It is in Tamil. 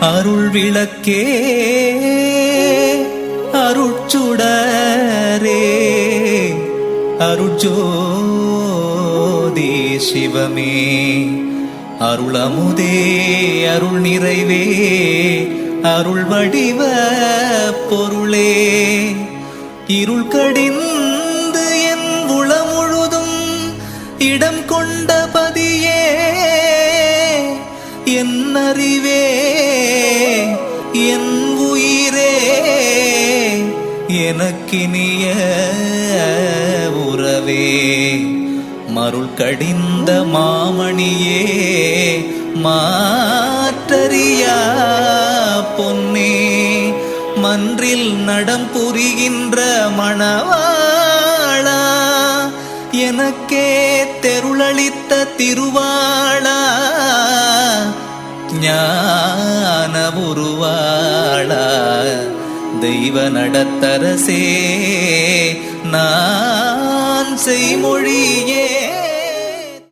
அருள் விளக்கே அருட்சுடரே அருட்ஜோதி சிவமே அருளமுதே அருள் நிறைவே அருள் வடிவ பொருளே இருள் கடிந்து என் உளமுழுதும் இடம் கொண்ட பதியே என் அறிவே என் உயிரே எனக்கினிய உறவே மருள் கடிந்த மாமணியே மாற்றறியா பொன்னே மன்றில் நடம் புரிகின்ற மணவாளா எனக்கே தெருளளித்த திருவாளா ஞான உருவாளா தெய்வ நடத்தரசே நான் செய்மொழியே